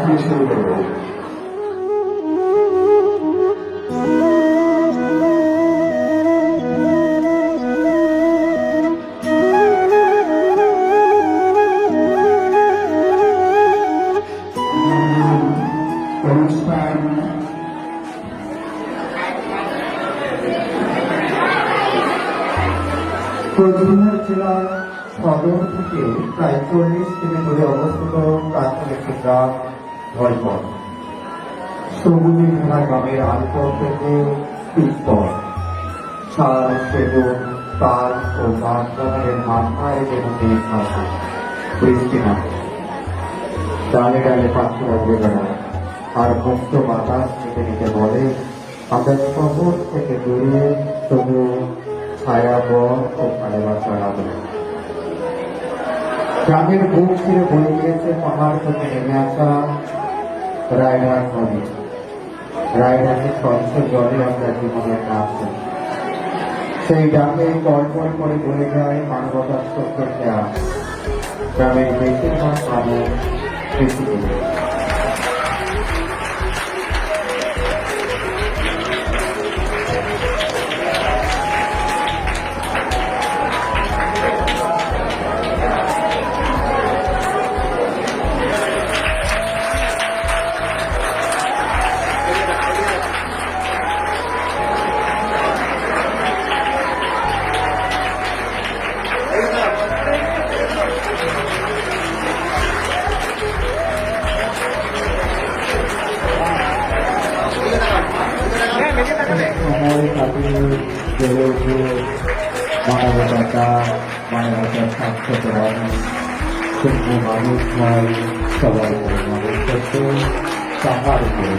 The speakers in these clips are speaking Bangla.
দিয়ে শুরু করবো। অনুষ্ঠান কোচবিহার জেলার সদর থেকে প্রায় 40 কিমি দূরে অবস্থিত প্রাচীন একটি গ্রাম ধলপথ। সবুজে ঘেরা গ্রামের আলপথ থেকে পিঠপথ, শাল, সেগুন, তাল ও বাঁশবাগানের মাথায় যেন মেঘ ভাসে, বৃষ্টি নামে, ডালে ডালে পাখিরা উড়ে বেড়ায়, আর মুক্ত বাতাস নিতে নিতে বলে আমরা শহর থেকে দূরে তবু ছায়া বন ও ভালোবাসার আদরে। গ্রামের বুক ছিঁড়ে বয়ে গিয়েছে পাহাড় থেকে নেমে আসা রায়ঘাট নদী। রায়ঘাটের স্বচ্ছ জলে আমরা জীবনের নাম করি। সেই ডাকে কলকল করে বয়ে যায় মানবতার সত্য খেয়াল। গ্রামের বেশিরভাগ মানুষ কৃষিজীবী। সময় কাটিয়ে বেড়ে উঠে মানবতার সাক্ষাৎ রাখি শুধু মানুষ নয়, সবার উপরে মানুষ করতে তাহার উপরে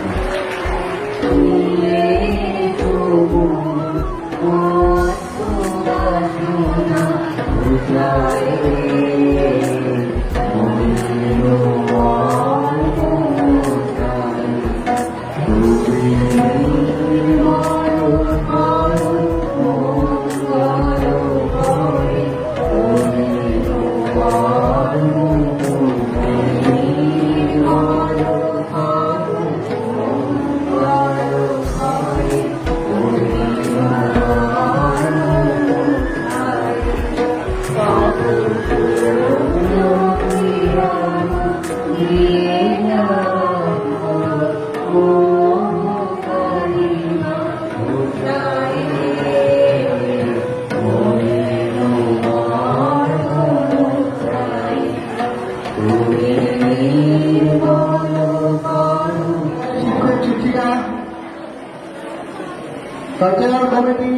কালচারাল কমিটি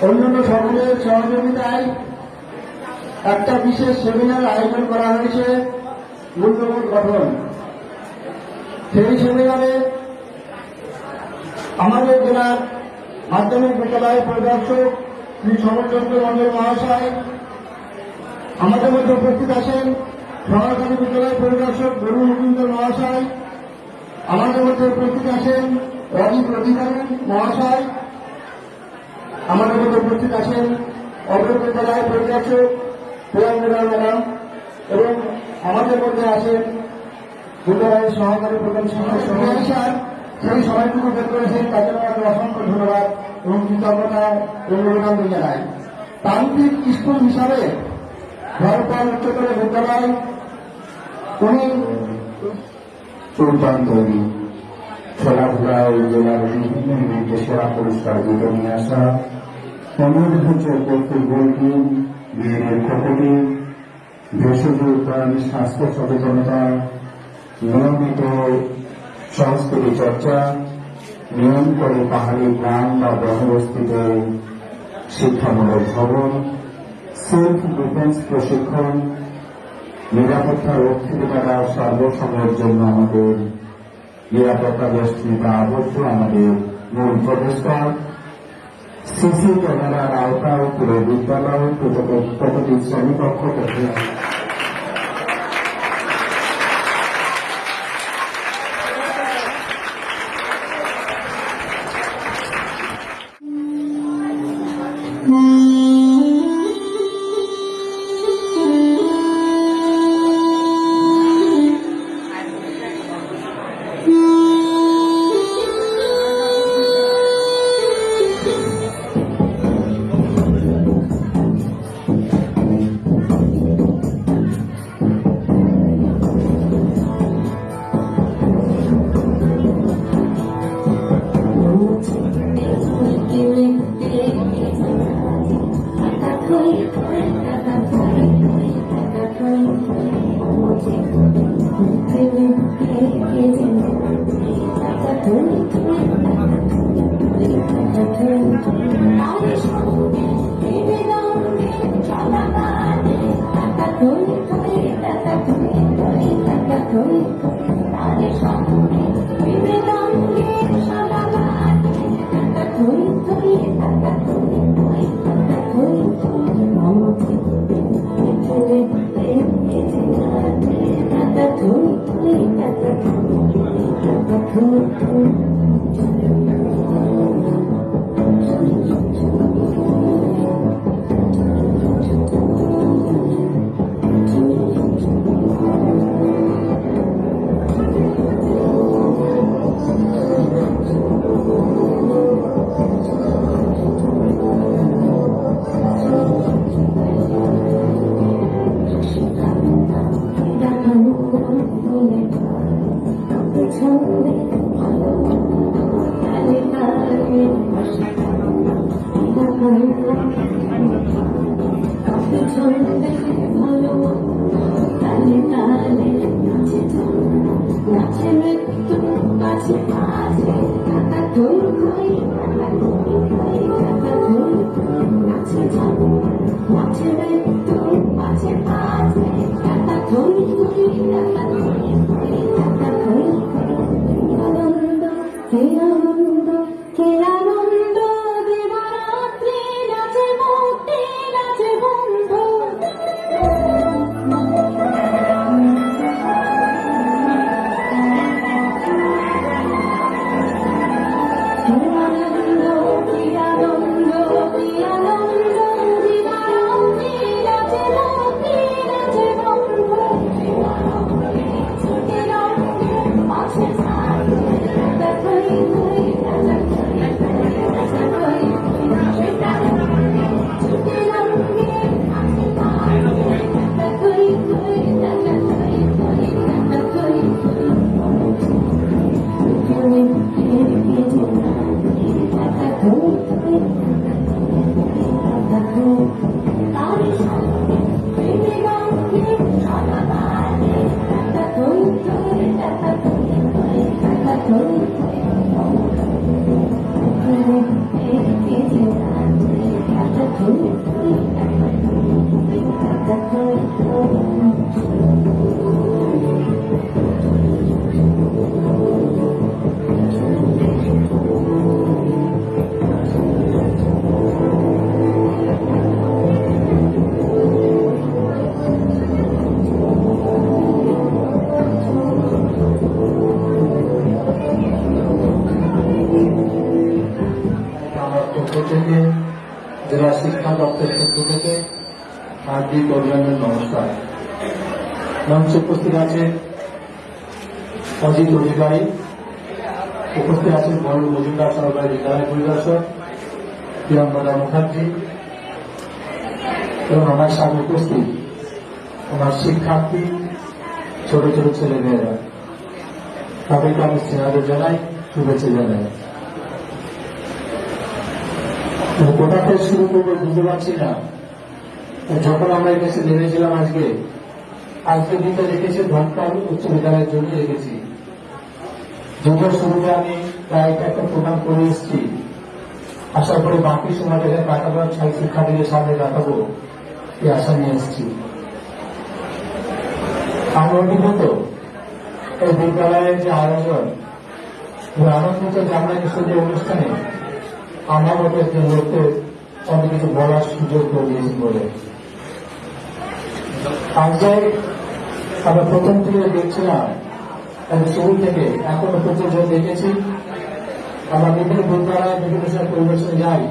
অন্যান্য সকলের সহযোগিতায় একটা বিশেষ সেমিনার আয়োজন করা হয়েছে মূল্যবোধ গঠন। সেই সেমিনারে আমাদের জেলার মাধ্যমিক বিদ্যালয়ের পরিদর্শক শ্রী সমরচন্দ্র মন্ডল মহাশয়, আমাদের মধ্যে উপস্থিত আছেন সরকারি বিদ্যালয়ের পরিদর্শক গরু মুকুন্দর মহাশয়, আমাদের মধ্যে উপস্থিত আছেন অজিত অধিকারী মহাশয়, আমাদের মধ্যে উপস্থিত আছেন অগ্র বিদ্যালয়ের পরিদর্শক প্রিয়াঙ্গা ম্যাডাম, এবং আমাদের মধ্যে আছেন বিদ্যালয়ের সহকারী প্রধান শিক্ষক স্যার। সেই সময়টুকু বের করেছেন, তার জন্য আমাদের অসংখ্য ধন্যবাদ এবং কৃতজ্ঞতা অভিনন্দন জানাই। তান্ত্রিক স্কুল হিসাবে ধরপাল উচ্চতর বিদ্যালয় উনি সুলতান তৈরি খেলাধুলা ও জেলার বিভিন্ন ইভেন্টে সেরা পুরস্কার জিতে নিয়ে আসা, অনুরোধ হচ্ছে কৌতুক বইটি, বিয়ের খোকটি, ভেষজ উদ্যান, স্বাস্থ্য সচেতনতা, নিয়মিত সংস্কৃতি চর্চা, নিয়ম করে পাহাড়ি গ্রাম বা বনবস্তিতে শিক্ষামূলক ভবন, সেলফ ডিফেন্স প্রশিক্ষণ, নিরাপত্তা রক্ষিত দ্বারা সর্বসময়ের জন্য আমাদের নিরাপত্তা বেষ্টিত আবদ্ধ আমাদের মূল প্রবেশদ্বার, সিসি ক্যামেরার আওতায় পুরো বিদ্যালয় প্রতিটি শ্রেণীকক্ষ থেকে জেলা শিক্ষা দপ্তরের পক্ষ থেকে হার্দিক অভিনন্দন, নমস্কার। মঞ্চে উপস্থিত আছেন অজিত অধিকারী, উপস্থিত আছেন মরুল মজুমদার সহকারী বিদ্যালয় পরিদর্শক, প্রিয়ঙ্কদা মুখার্জি এবং আমার সামনে উপস্থিত আমার শিক্ষার্থী, ছোট ছোট ছেলে মেয়েরা, তাদেরকে আমি স্নেহাদর জানাই, শুভেচ্ছা জানাই। কোথা থেকে শুরু করবো বুঝতে পারছি না। যখন আমরা এর কাছে নেমেছিলাম আজকে দিনটা রেখেছি ধনকাল উচ্চ বিদ্যালয়ের জন্য রেখেছি। যদিও শুরুতে আমি প্রায় একটা প্রোগ্রাম করে এসেছি, আশা করি বাকি সময়টাকে কাটাবার ছাই শিক্ষার্থীদের সামনে কাটাবো এই আশা নিয়ে এসেছি। আমি অভিভূত এই বিদ্যালয়ের যে আয়োজন, আনন্দিত যে আমরা যে অনুষ্ঠানে আমার মতো একটি লোককে অনেক কিছু বলার সুযোগ করে দিয়েছি বলে। আজকে আমরা প্রথম থেকে দেখছিলাম, শুরু থেকে এখনো পর্যন্ত দেখেছি, আমরা বিভিন্ন বিদ্যালয়ে বিভিন্ন সময় পরিবেশনে যাই,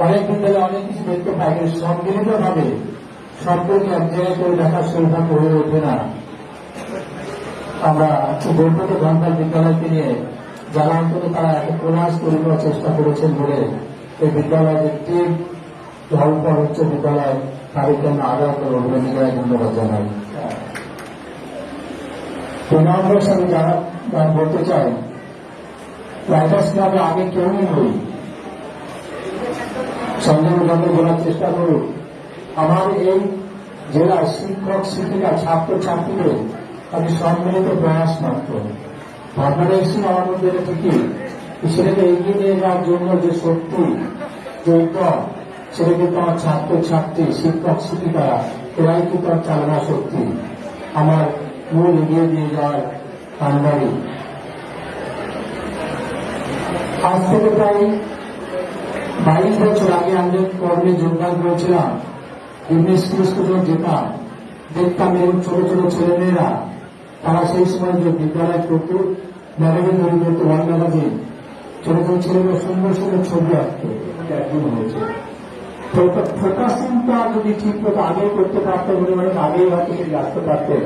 অনেক বিদ্যালয়ে অনেক কিছু দেখতে পাই, কিন্তু সম্মিলিত ভাবে সম্পর্কে এক জায়গায় করে দেখার সৌভাগ্য হয়ে ওঠে না। আমরা গর্বিত ধনকাল বিদ্যালয়কে নিয়ে যারা অন্তত তারা একটা প্রয়াস তৈরি করার চেষ্টা করেছেন বলে এই বিদ্যালয়ের একটি ধর্মপাল উচ্চ বিদ্যালয়, তাদেরকে আমরা আলাদা করে অভিনন্দন ধন্যবাদ জানাই। পুনরায় আমি যারা বলতে চাই, রাইটার্স ক্লাবে আগে কেউই নই, সংগ্রামে বলার চেষ্টা করুন। আমার এই জেলার শিক্ষক শিক্ষিকা ছাত্র ছাত্রীদের আমি সম্মিলিত প্রয়াস মাত্র। ভাবনা এসেছিল আমার মধ্যে, এটা ঠিকই, ছেলেকে এগিয়ে নিয়ে যাওয়ার জন্য যে শক্তি, যে উদ্যম, সেটা কিন্তু আমার ছাত্র ছাত্রী, শিক্ষক শিক্ষিকারা, এরাই কিন্তু আমার চালনা শক্তি, আমার মূল এগিয়ে দিয়ে যাওয়ার কান্ডারি। আজ থেকে প্রায় 22 বছর আগে আমি কর্মে যোগদান করেছিলাম। বিভিন্ন স্কুলে যেতাম, দেখতাম এরকম ছোট ছোট ছেলেমেয়েরা, তারা সেই সময় যে বিদ্যালয় করতো, ম্যাগাজিন তৈরি করতো, ওয়ান ম্যাগাজিন, ছোট ছোট ছেলেমেয়েরা সুন্দর সুন্দর ছবি আঁকতো, একদিন হয়েছে। ফোকাসিংটা যদি ঠিক মতো আগে করতে পারতো, মানে আগেই হয়তো তিনি রাখতে পারতেন।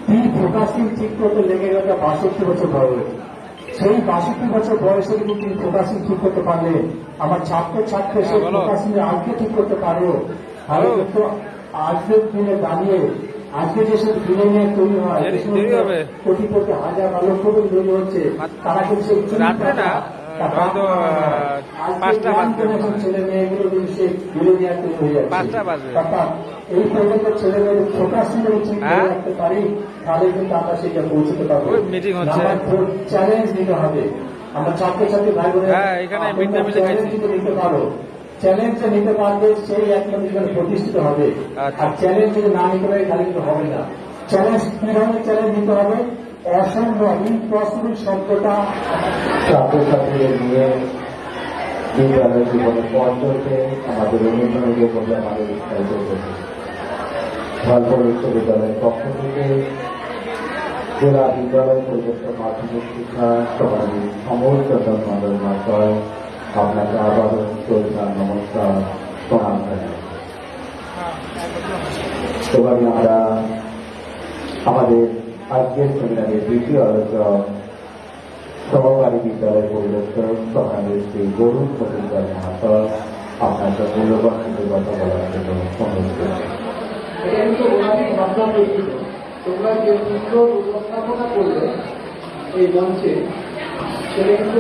তিনি ফোকাসিং ঠিক করতে লেগে গেল 62 বছর বয়স। সেই 62 বছর বয়সে যদি তিনি ফোকাসিং ঠিক করতে পারলে, আমার ছাত্র ছাত্রী সেই ফোকাসিং আজকে ঠিক করতে পারো, তাহলে কিন্তু আজকের দিনে দাঁড়িয়ে আজকে যেসব বিনিয়োগ তৈরি হয়, কোটি কোটি হাজার বা লক্ষ কোটি তৈরি হচ্ছে, তারা কিন্তু সেই ছেলে মেয়েগুলো কিন্তু সেই বিনিয়োগ তৈরি হয়ে যাচ্ছে। অর্থাৎ এই পর্যন্ত ছেলে মেয়েদের ফোকাসিং যদি ঠিক করে রাখতে পারি, তাহলে কিন্তু আমরা সেটা পৌঁছতে পারবো। চ্যালেঞ্জ নিতে হবে। আমরা ছাত্রছাত্রী ভাই বোনের চ্যালেঞ্জ নিতে পারো, চ্যালেঞ্জ নিতে পারবে সেই একজন প্রতিষ্ঠিত হবে। আর চ্যালেঞ্জ যদি না নিতে পারে তাহলে কিন্তু হবে না। চ্যালেঞ্জ কি ধরনের চ্যালেঞ্জ নিতে হবে? অসম্ভব, ইম্পসিবল শব্দটা ছাত্রছাত্রীদের নিয়ে বিদ্যালয় জীবনের পথ চলতে আমাদের অনুপ্রাণীকে বলে আমাদের উৎসাহিত করেছে। ভারতপুর বিশ্ববিদ্যালয়ের পক্ষ থেকে জেলা বিদ্যালয় পরিদর্শক মাধ্যমিক শিক্ষা সভাপতি অমল চন্দ্র মন্ডল মহাশয়, আপনাকে আবারও শ্রদ্ধা নমস্কার প্রণাম জানাই। এবারে আমরা আমাদের আজকের সেমিনারের দ্বিতীয় আলোচক সহকারী বিদ্যালয় পরিদর্শক সভাপতি শ্রী গরুণ মজুমদার মহাশয়, আপনার সাথে মূল্যবান কিছু কথা বলার জন্য অনুরোধ করছি। এটা কিন্তু ওনারই ভাবনা হয়েছিল। তোমরা যে সুন্দর উপস্থাপনা করলে এই মঞ্চে, সেটা কিন্তু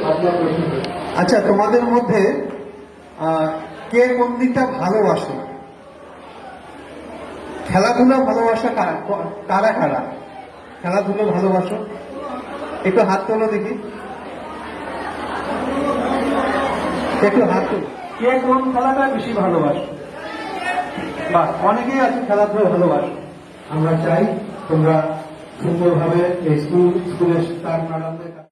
ভাবনা করেছিল। আচ্ছা, তোমাদের মধ্যে কে কোন দিকটা ভালোবাসো? খেলাধুলা ভালোবাসা কারা কারা খেলাধুলো ভালোবাসো? একটু হাত তোলো দেখি, একটু হাত তোলো। কে কোন খেলাটা বেশি ভালোবাসো? বা অনেকেই আছে খেলাধুলা ভালোবাসো। আমরা চাই তোমরা সুন্দরভাবে এই স্কুলের স্টার ম্যাডামদের